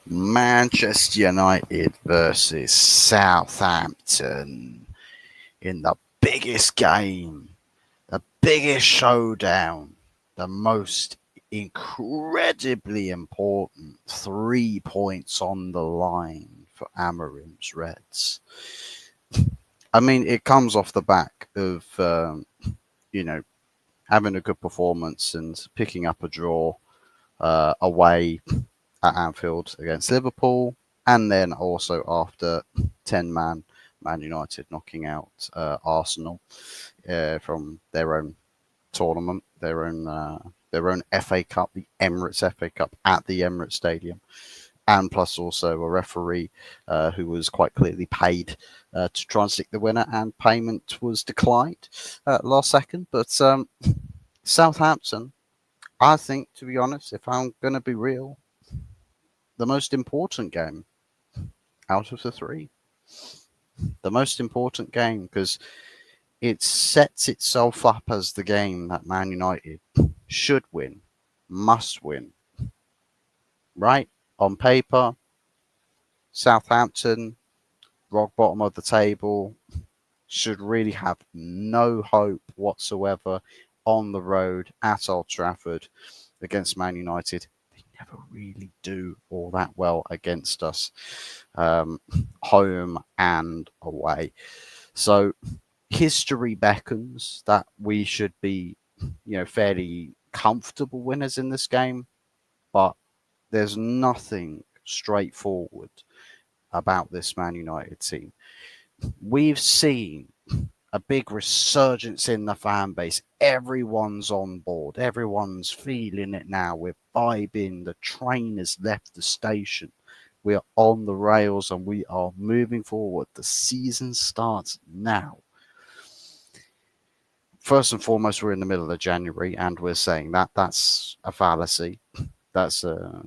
Manchester United versus Southampton in the biggest game, the biggest showdown, the most incredibly important 3 points on the line for Amarim's Reds. I mean, it comes off the back of, you know, having a good performance and picking up a draw away at Anfield against Liverpool, and then also after 10-Man United knocking out Arsenal from their own tournament, their own FA Cup, the Emirates FA Cup at the Emirates Stadium, and plus also a referee who was quite clearly paid to try and stick the winner, and payment was declined last second. But Southampton, I think, to be honest, if I'm going to be real, the most important game out of the three. The most important game because it sets itself up as the game that Man United should win, must win, right? On paper, Southampton, rock bottom of the table, should really have no hope whatsoever on the road at Old Trafford against Man United. They never really do all that well against us, um, home and away. So history beckons that we should be, fairly comfortable winners in this game, but there's nothing straightforward about this Man United team. We've seen a big resurgence in the fan base. Everyone's on board. Everyone's feeling it now. We're vibing. The train has left the station. We are on the rails and we are moving forward. The season starts now. First and foremost, we're in the middle of January, and we're saying that that's a fallacy. That's a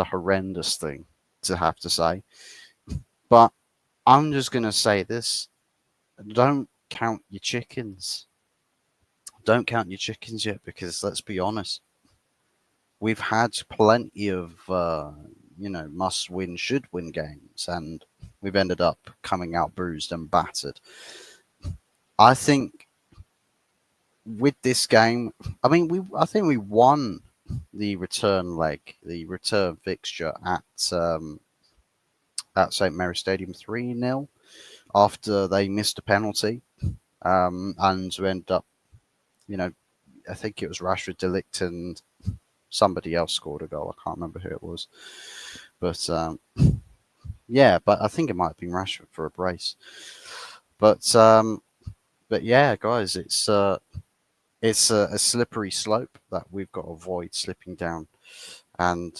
horrendous thing to have to say. But I'm just gonna say this: don't count your chickens. Don't count your chickens yet, because let's be honest, we've had plenty of must-win, should-win games, and we've ended up coming out bruised and battered. I think with this game, I think we won the return leg, the return fixture at St Mary's Stadium 3-0 after they missed a penalty, and we ended up, you know, I think it was Rashford, Delict, and somebody else scored a goal. I can't remember who it was, but yeah, but I think it might have been Rashford for a brace. But yeah, guys, it's a slippery slope that we've got to avoid slipping down. And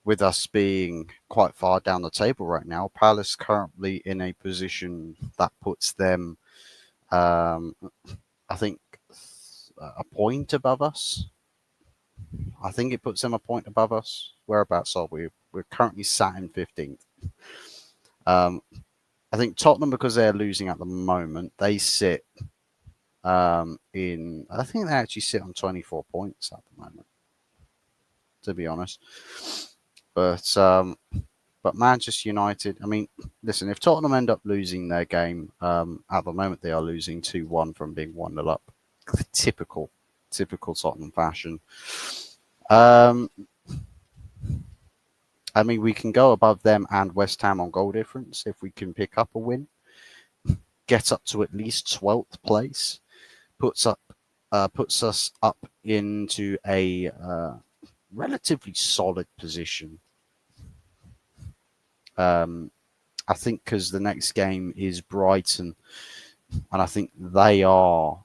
with us being quite far down the table right now, Palace currently in a position that puts them, I think, a point above us. I think it puts them a point above us. Whereabouts are we? We're currently sat in 15th. Um, I think Tottenham, because they're losing at the moment, they sit I think they actually sit on 24 points at the moment, to be honest. But Manchester United, I mean, listen, if Tottenham end up losing their game, at the moment they are losing 2-1 from being 1-0 up. Typical Tottenham fashion. Um, I mean, we can go above them and West Ham on goal difference if we can pick up a win. Get up to at least 12th place. Puts us up into a relatively solid position. I think because the next game is Brighton, and I think they are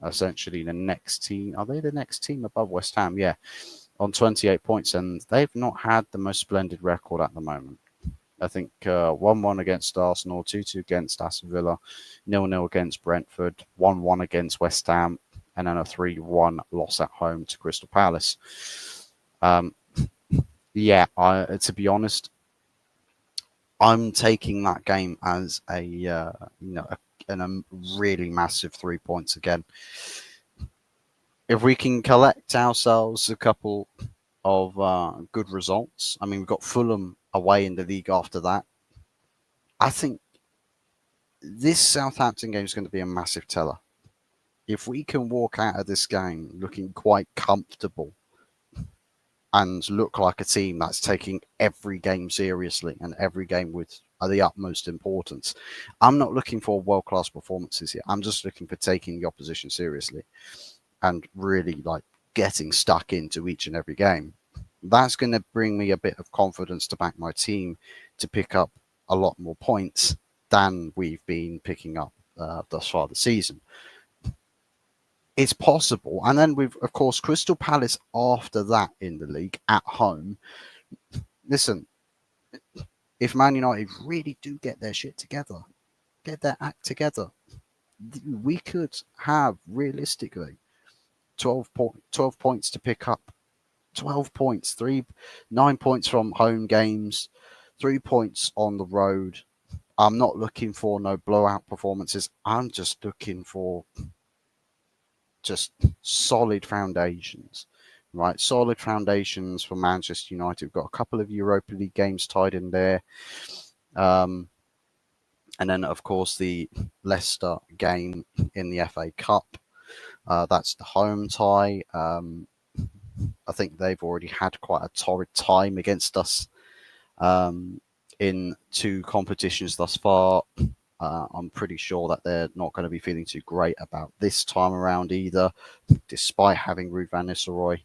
essentially the next team. Are they the next team above West Ham? Yeah, on 28 points, and they've not had the most splendid record at the moment. I think 1-1 against Arsenal, 2-2 against Aston Villa, 0-0 against Brentford, 1-1 against West Ham, and then a 3-1 loss at home to Crystal Palace. Yeah, to be honest, I'm taking that game as a really massive 3 points again. If we can collect ourselves a couple good results. I mean, we've got Fulham away in the league after that. I think this Southampton game is going to be a massive teller. If we can walk out of this game looking quite comfortable and look like a team that's taking every game seriously and every game with the utmost importance, I'm not looking for world-class performances here. I'm just looking for taking the opposition seriously and really like getting stuck into each and every game. That's going to bring me a bit of confidence to back my team to pick up a lot more points than we've been picking up thus far this season. It's possible. And then we've, of course, Crystal Palace after that in the league at home. Listen, if Man United really do get their shit together, get their act together, we could have realistically 12 points to pick up. 12 points, 9 points from home games, 3 points on the road. I'm not looking for no blowout performances. I'm just looking for just solid foundations, right? Solid foundations for Manchester United. We've got a couple of Europa League games tied in there. And then, of course, the Leicester game in the FA Cup. That's the home tie. I think they've already had quite a torrid time against us in 2 competitions thus far. I'm pretty sure that they're not going to be feeling too great about this time around either, despite having Ruud van Nistelrooy.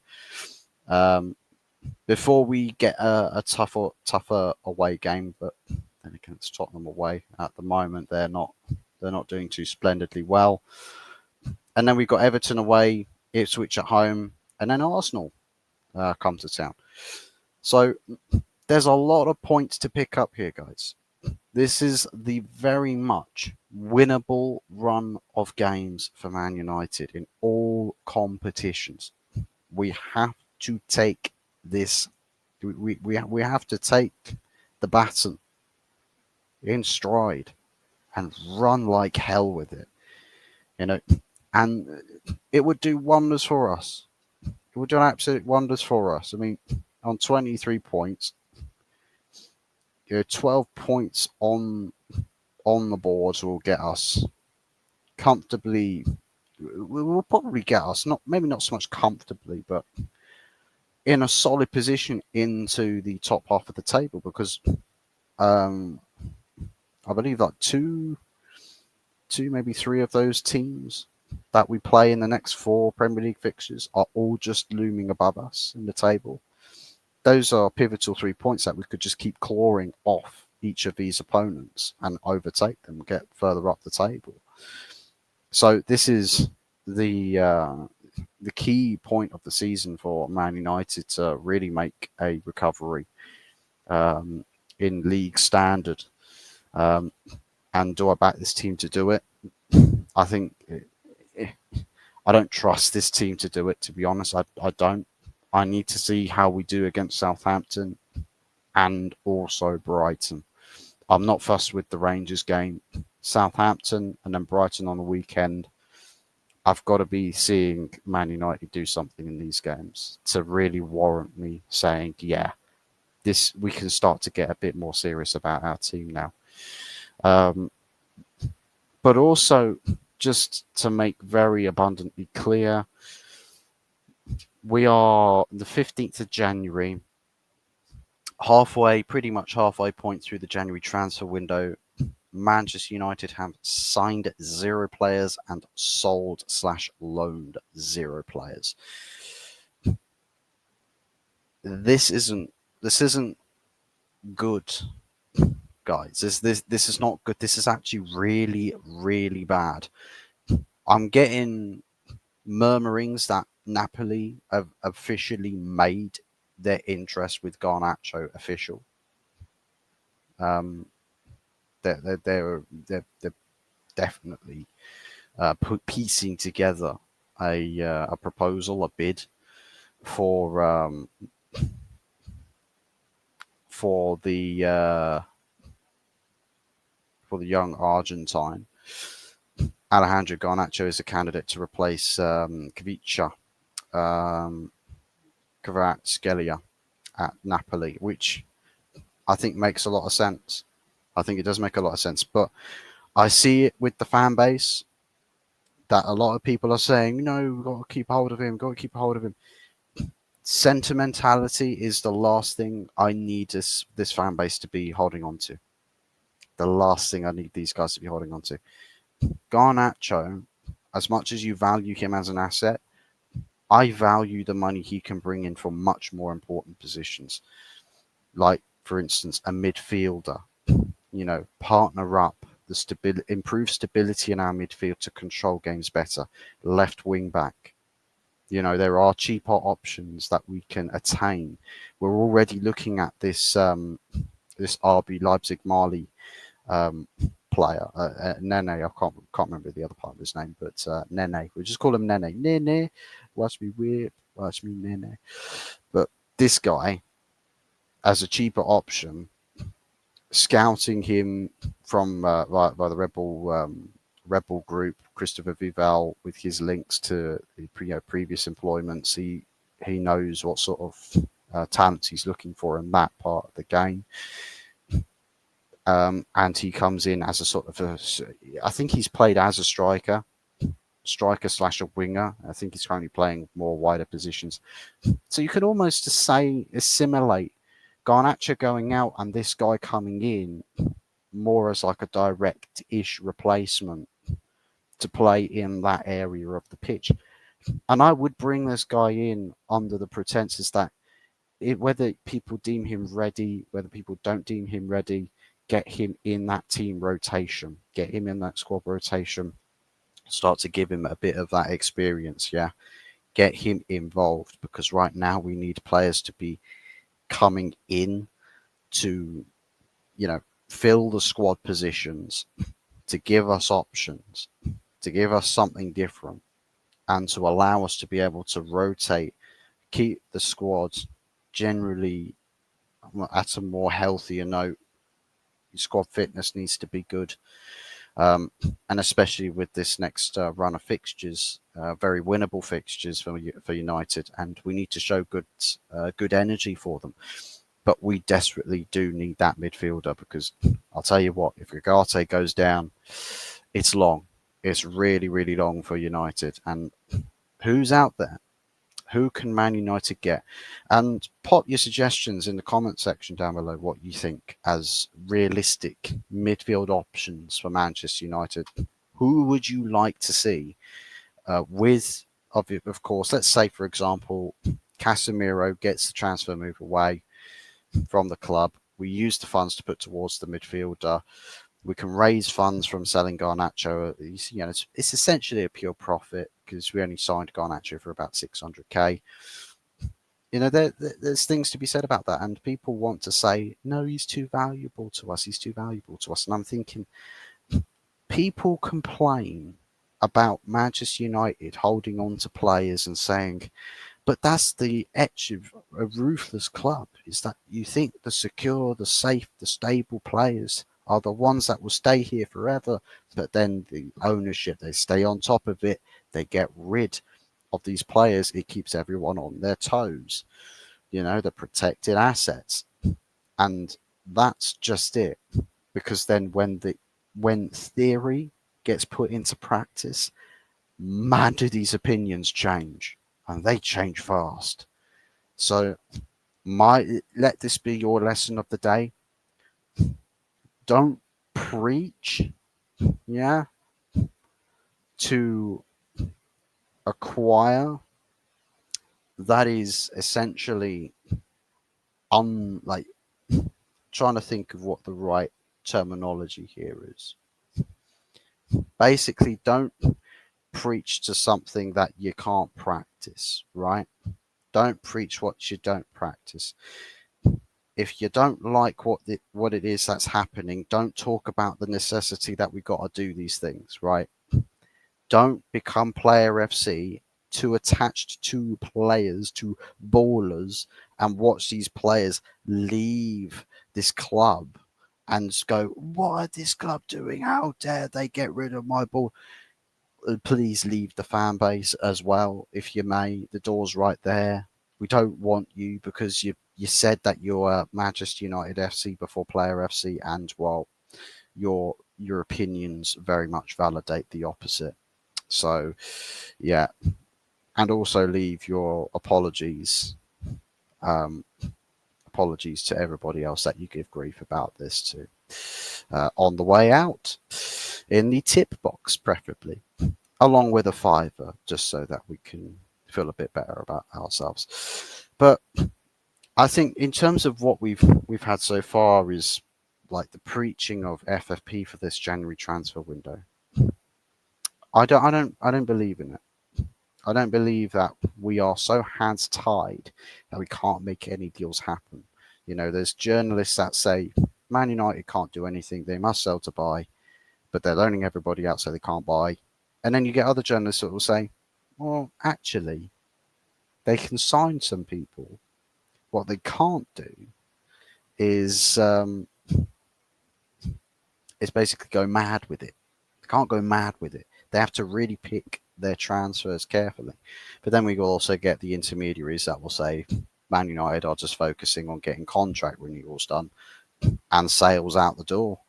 Before we get a tougher away game, but then again, it's Tottenham away at the moment. They're not doing too splendidly well. And then we've got Everton away, Ipswich at home, and then Arsenal come to town. So there's a lot of points to pick up here, guys. This is the very much winnable run of games for Man United in all competitions. We have to take this. We have to take the baton in stride and run like hell with it, and it would do wonders for us. It would do absolute wonders for us. I mean, on 23 points, 12 points on the boards will get us comfortably. Will probably get us maybe not so much comfortably, but in a solid position into the top half of the table, because I believe like two, maybe 3 of those teams that we play in the next 4 Premier League fixtures are all just looming above us in the table. Those are pivotal 3 points that we could just keep clawing off each of these opponents and overtake them, get further up the table. So this is the key point of the season for Man United to really make a recovery in league standard. And do I back this team to do it? I think I don't trust this team to do it, to be honest. I don't. I need to see how we do against Southampton and also Brighton. I'm not fussed with the Rangers game. Southampton and then Brighton on the weekend. I've got to be seeing Man United do something in these games to really warrant me saying, yeah, we can start to get a bit more serious about our team now. But also, just to make very abundantly clear, we are the 15th of January, pretty much halfway point through the January transfer window. Manchester United have signed 0 players and sold/loaned 0 players. This isn't good, guys. This is not good. This is actually really, really bad. I'm getting murmurings that Napoli have officially made their interest with Garnacho official. They're definitely piecing together a proposal, a bid for the young Argentine. Alejandro Garnacho is a candidate to replace Kvicha. Kvaratskhelia at Napoli, which I think makes a lot of sense. I think it does make a lot of sense, but I see it with the fan base that a lot of people are saying, no, we've got to keep hold of him, got to keep hold of him. Sentimentality is the last thing I need this fan base to be holding on to. The last thing I need these guys to be holding on to. Garnacho, as much as you value him as an asset, I value the money he can bring in for much more important positions. Like, for instance, a midfielder, partner up, improve stability in our midfield to control games better. Left wing back. There are cheaper options that we can attain. We're already looking at this RB Leipzig Mali um, player, Nene. I can't remember the other part of his name, but Nene. We just call him Nene. Nene, watch me whip, watch me Nene. But this guy, as a cheaper option, scouting him from by the Rebel group, Christopher Vival, with his links to previous employments, he knows what sort of talents he's looking for in that part of the game. And he comes in as a sort of I think he's played as a striker slash a winger. I think he's currently playing more wider positions. So you could almost assimilate Garnacho going out and this guy coming in more as like a direct-ish replacement to play in that area of the pitch. And I would bring this guy in under the pretenses that whether people deem him ready, whether people don't deem him ready, get him in that team rotation, get him in that squad rotation, start to give him a bit of that experience, yeah. Get him involved, because right now we need players to be coming in to, fill the squad positions, to give us options, to give us something different, and to allow us to be able to rotate, keep the squad generally at a more healthier note. Squad fitness needs to be good. And especially with this next run of fixtures, very winnable fixtures for United, and we need to show good energy for them. But we desperately do need that midfielder, because I'll tell you what, if Ugarte goes down, it's long. It's really, really long for United. And who's out there? Who can Man United get? And pop your suggestions in the comment section down below what you think as realistic midfield options for Manchester United. Who would you like to see of course, let's say, for example, Casemiro gets the transfer move away from the club. We use the funds to put towards the midfielder. We can raise funds from selling Garnacho. It's essentially a pure profit, because we only signed Garnacho for about 600k. There's things to be said about that, and people want to say, no, he's too valuable to us. He's too valuable to us. And I'm thinking, people complain about Manchester United holding on to players and saying, but that's the etch of a ruthless club, is that you think the secure, the safe, the stable players are the ones that will stay here forever, but then the ownership, they stay on top of it, they get rid of these players, it keeps everyone on their toes, the protected assets. And that's just it. Because then when theory gets put into practice, man, do these opinions change, and they change fast. So let this be your lesson of the day. Don't preach, to acquire. That is essentially trying to think of what the right terminology here is. Basically, don't preach to something that you can't practice, right? Don't preach what you don't practice. If you don't like what it is that's happening, don't talk about the necessity that we got to do these things, right? Don't become Player FC too attached to players, to ballers, and watch these players leave this club and go, what are this club doing? How dare they get rid of my ball? Please leave the fan base as well, if you may. The door's right there. We don't want you because you said that you're Manchester United FC before Player FC, and while your opinions very much validate the opposite. So yeah, and also leave your um, apologies to everybody else that you give grief about this to on the way out in the tip box, preferably along with a fiver, just so that we can feel a bit better about ourselves. But I think in terms of what we've had so far is like the preaching of FFP for this January transfer window. I don't believe in it. I don't believe that we are so hands tied that we can't make any deals happen. You know, there's journalists that say Man United can't do anything; they must sell to buy, but they're loaning everybody out so they can't buy. And then you get other journalists that will say, well, actually, they can sign some people. What they can't do is basically go mad with it. They can't go mad with it. They have to really pick their transfers carefully. But then we will also get the intermediaries that will say Man United are just focusing on getting contract renewals done and sales out the door.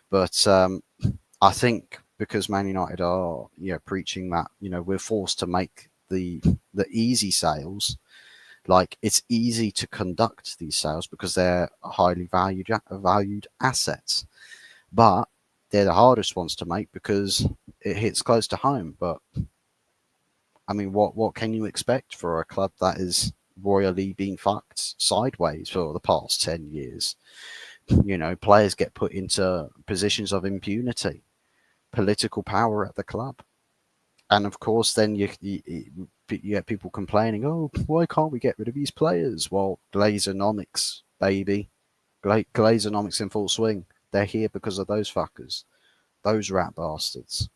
But I think because Man United are preaching that we're forced to make the easy sales, like it's easy to conduct these sales because they're highly valued assets, but they're the hardest ones to make because it hits close to home. But I mean, what can you expect for a club that is royally being fucked sideways for the past 10 years? Players get put into positions of impunity, political power at the club. And of course, then you get people complaining, oh, why can't we get rid of these players? Well, Glazonomics, baby. Glazonomics in full swing. They're here because of those fuckers, those rat bastards.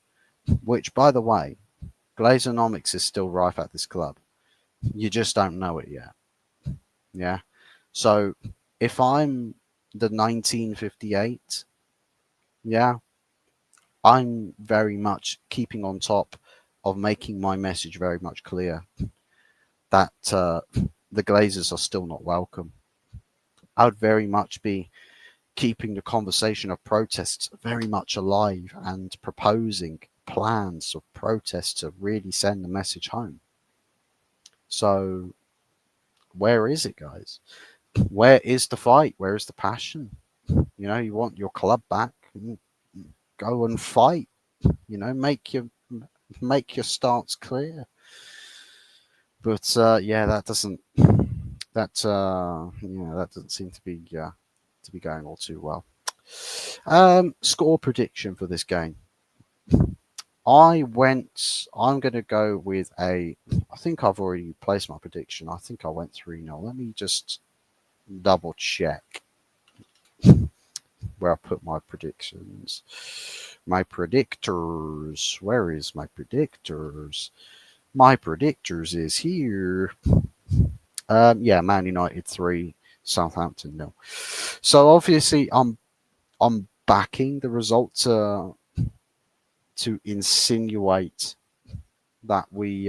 Which, by the way, Glazonomics is still rife at this club. You just don't know it yet. Yeah. So if I'm the 1958, yeah, I'm very much keeping on top of making my message very much clear that the Glazers are still not welcome. I would very much be keeping the conversation of protests very much alive and proposing plans of protests to really send the message home. So, where is it, guys? Where is the fight? Where is the passion? You want your club back? Go and fight. Make your stance clear. But yeah, that doesn't seem to be going all too well. Score prediction for this game. I'm going to go with I think I've already placed my prediction. I think I went 3-0. Let me just double check where I put my predictions. My predictors. Where is my predictors? My predictors is here. Yeah, Man United 3, Southampton 0. So obviously I'm backing the result to insinuate that we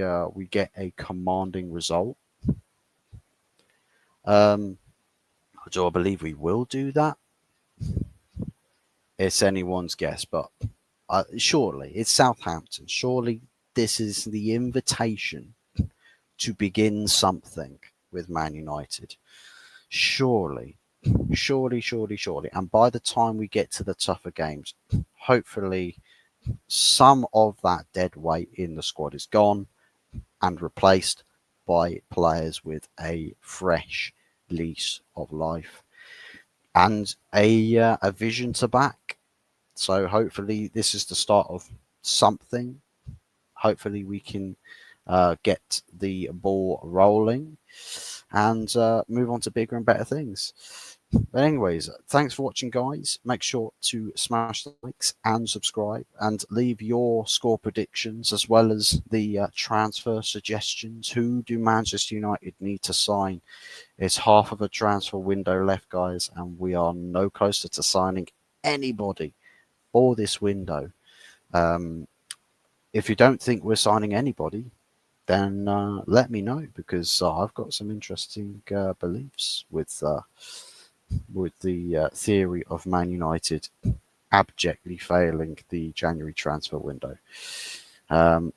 get a commanding result. Do I believe we will do that? It's anyone's guess, but surely it's Southampton. Surely this is the invitation to begin something with Man United. Surely. And by the time we get to the tougher games, hopefully some of that dead weight in the squad is gone and replaced by players with a fresh lease of life and a vision to back. So hopefully this is the start of something. Hopefully we can get the ball rolling and move on to bigger and better things. But anyways, thanks for watching, guys. Make sure to smash the likes and subscribe and leave your score predictions as well as the transfer suggestions. Who do Manchester United need to sign? It's half of a transfer window left, guys, and we are no closer to signing anybody for this window. If you don't think we're signing anybody, then let me know, because I've got some interesting beliefs with the theory of Man United abjectly failing the January transfer window. Um,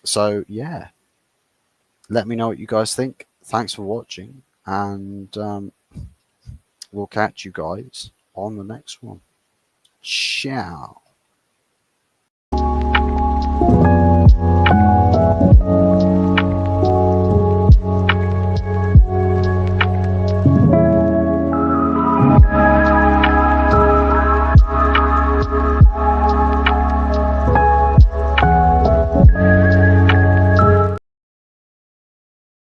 so yeah, let me know what you guys think. Thanks for watching, and we'll catch you guys on the next one. Ciao.